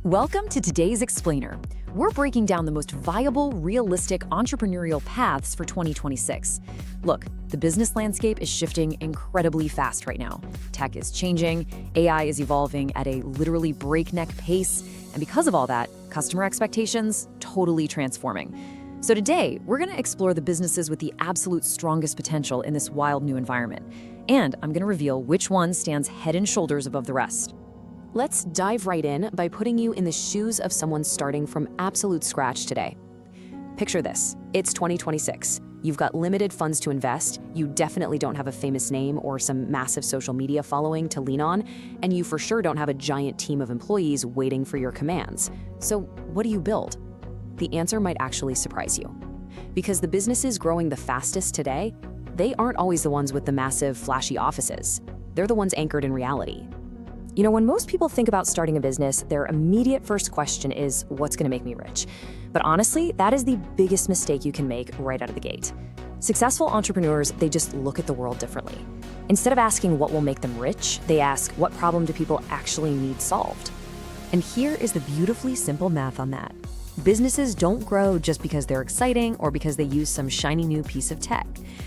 Welcome to today's Explainer. We're breaking down the most viable, realistic entrepreneurial paths for 2026. Look, the business landscape is shifting incredibly fast right now. Tech is changing, AI is evolving at a literally breakneck pace, and because of all that, customer expectations totally transforming. So today, we're going to explore the businesses with the absolute strongest potential in this wild new environment. And I'm going to reveal which one stands head and shoulders above the rest. Let's dive right in by putting you in the shoes of someone starting from absolute scratch today. Picture this. It's 2026. You've got limited funds to invest, you definitely don't have a famous name or some massive social media following to lean on, and you for sure don't have a giant team of employees waiting for your commands. So what do you build? The answer might actually surprise you. Because the businesses growing the fastest today, they aren't always the ones with the massive, flashy offices. They're the ones anchored in reality. You know, when most people think about starting a business, their immediate first question is, what's gonna make me rich? But honestly, that is the biggest mistake you can make right out of the gate. Successful entrepreneurs, they just look at the world differently. Instead of asking what will make them rich, they ask, what problem do people actually need solved? And here is the beautifully simple math on that. Businesses don't grow just because they're exciting or because they use some shiny new piece of tech.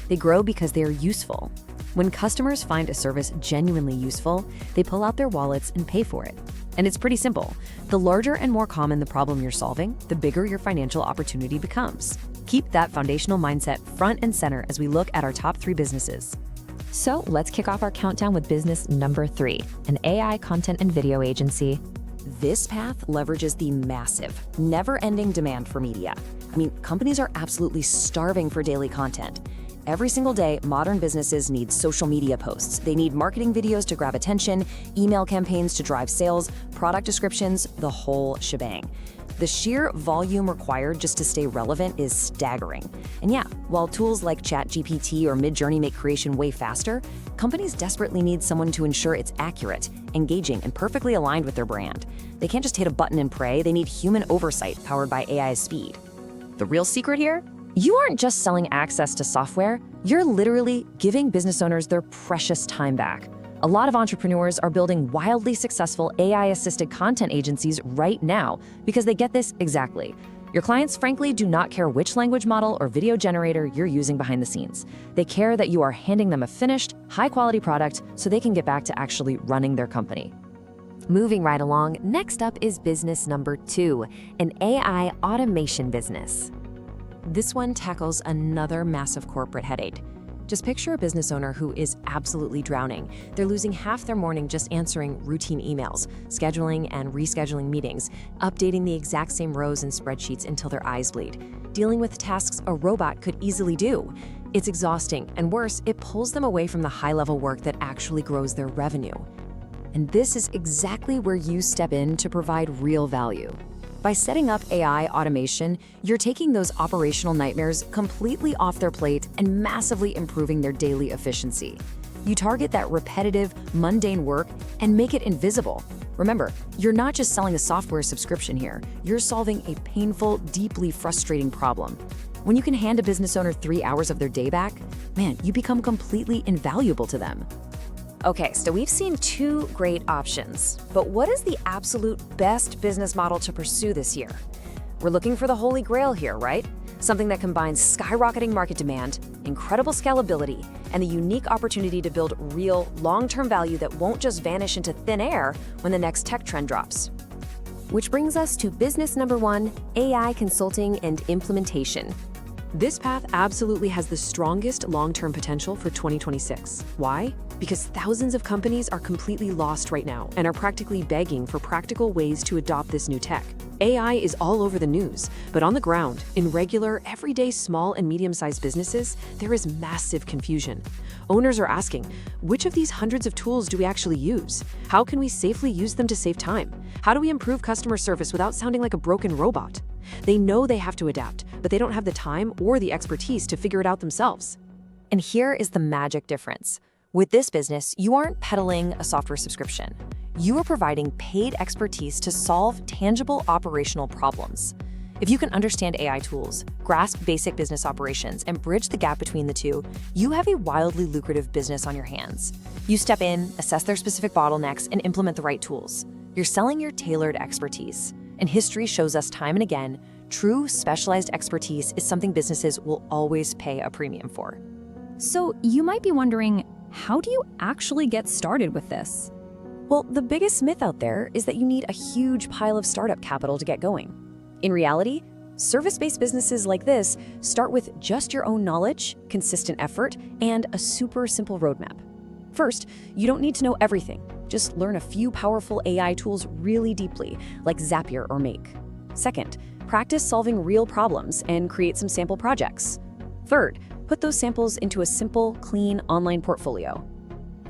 They grow because they are useful. When customers find a service genuinely useful, they pull out their wallets and pay for it. And it's pretty simple. The larger and more common the problem you're solving, the bigger your financial opportunity becomes. Keep that foundational mindset front and center as we look at our top 3 businesses. So let's kick off our countdown with business number 3, an AI content and video agency. This path leverages the massive, never-ending demand for media. I mean, companies are absolutely starving for daily content. Every single day, modern businesses need social media posts. They need marketing videos to grab attention, email campaigns to drive sales, product descriptions, the whole shebang. The sheer volume required just to stay relevant is staggering. And yeah, while tools like ChatGPT or Midjourney make creation way faster, companies desperately need someone to ensure it's accurate, engaging, and perfectly aligned with their brand. They can't just hit a button and pray, they need human oversight powered by AI's speed. The real secret here? You aren't just selling access to software, you're literally giving business owners their precious time back. A lot of entrepreneurs are building wildly successful AI-assisted content agencies right now because they get this exactly. Your clients, frankly, do not care which language model or video generator you're using behind the scenes. They care that you are handing them a finished, high-quality product so they can get back to actually running their company. Moving right along, next up is business number 2, an AI automation business. This one tackles another massive corporate headache. Just picture a business owner who is absolutely drowning. They're losing half their morning just answering routine emails, scheduling and rescheduling meetings, updating the exact same rows in spreadsheets until their eyes bleed, dealing with tasks a robot could easily do. It's exhausting, and worse, it pulls them away from the high-level work that actually grows their revenue. And this is exactly where you step in to provide real value. By setting up AI automation, you're taking those operational nightmares completely off their plate and massively improving their daily efficiency. You target that repetitive, mundane work and make it invisible. Remember, you're not just selling a software subscription here, you're solving a painful, deeply frustrating problem. When you can hand a business owner 3 hours of their day back, man, you become completely invaluable to them. Okay, so we've seen 2 great options, but what is the absolute best business model to pursue this year? We're looking for the holy grail here, right? Something that combines skyrocketing market demand, incredible scalability, and the unique opportunity to build real, long-term value that won't just vanish into thin air when the next tech trend drops. Which brings us to business number 1, AI consulting and implementation. This path absolutely has the strongest long-term potential for 2026. Why? Because thousands of companies are completely lost right now and are practically begging for practical ways to adopt this new tech. AI is all over the news, but on the ground, in regular, everyday small and medium-sized businesses, there is massive confusion. Owners are asking, which of these hundreds of tools do we actually use? How can we safely use them to save time? How do we improve customer service without sounding like a broken robot? They know they have to adapt, but they don't have the time or the expertise to figure it out themselves. And here is the magic difference. With this business, you aren't peddling a software subscription. You are providing paid expertise to solve tangible operational problems. If you can understand AI tools, grasp basic business operations, and bridge the gap between the two, you have a wildly lucrative business on your hands. You step in, assess their specific bottlenecks, and implement the right tools. You're selling your tailored expertise. And history shows us time and again, true specialized expertise is something businesses will always pay a premium for. So you might be wondering, how do you actually get started with this? Well, the biggest myth out there is that you need a huge pile of startup capital to get going. In reality, service-based businesses like this start with just your own knowledge, consistent effort, and a super simple roadmap. First, you don't need to know everything. Just learn a few powerful AI tools really deeply, like Zapier or Make. Second, practice solving real problems and create some sample projects. Third, put those samples into a simple, clean online portfolio.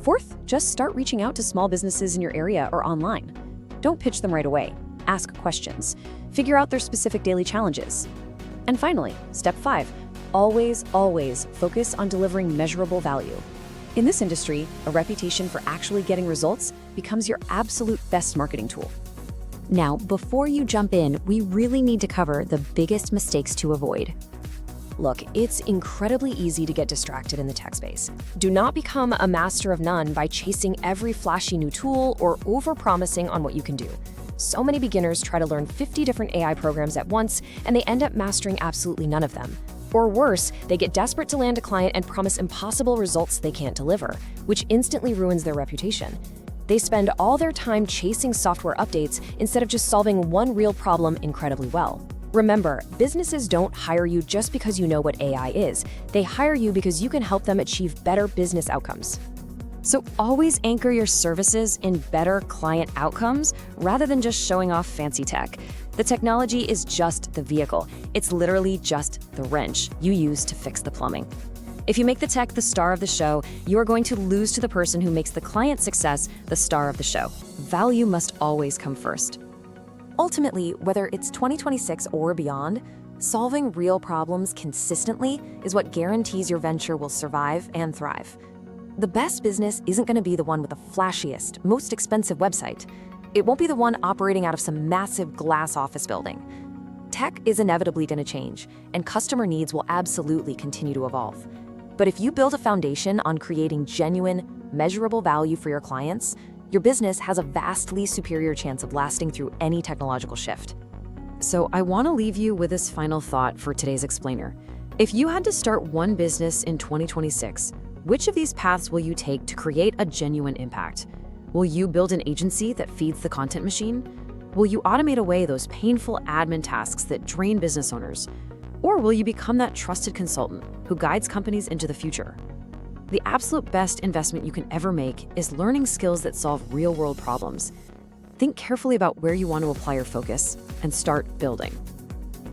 Fourth, just start reaching out to small businesses in your area or online. Don't pitch them right away. Ask questions. Figure out their specific daily challenges. And finally, step 5, always focus on delivering measurable value. In this industry, a reputation for actually getting results becomes your absolute best marketing tool. Now, before you jump in, we really need to cover the biggest mistakes to avoid. Look, it's incredibly easy to get distracted in the tech space. Do not become a master of none by chasing every flashy new tool or overpromising on what you can do. So many beginners try to learn 50 different AI programs at once, and they end up mastering absolutely none of them. Or worse, they get desperate to land a client and promise impossible results they can't deliver, which instantly ruins their reputation. They spend all their time chasing software updates instead of just solving one real problem incredibly well. Remember, businesses don't hire you just because you know what AI is. They hire you because you can help them achieve better business outcomes. So always anchor your services in better client outcomes rather than just showing off fancy tech. The technology is just the vehicle. It's literally just the wrench you use to fix the plumbing. If you make the tech the star of the show, you are going to lose to the person who makes the client success the star of the show. Value must always come first. Ultimately, whether it's 2026 or beyond, solving real problems consistently is what guarantees your venture will survive and thrive. The best business isn't going to be the one with the flashiest, most expensive website. It won't be the one operating out of some massive glass office building. Tech is inevitably going to change, and customer needs will absolutely continue to evolve. But if you build a foundation on creating genuine, measurable value for your clients, your business has a vastly superior chance of lasting through any technological shift. So I want to leave you with this final thought for today's explainer. If you had to start one business in 2026, which of these paths will you take to create a genuine impact? Will you build an agency that feeds the content machine? Will you automate away those painful admin tasks that drain business owners? Or will you become that trusted consultant who guides companies into the future? The absolute best investment you can ever make is learning skills that solve real-world problems. Think carefully about where you want to apply your focus and start building.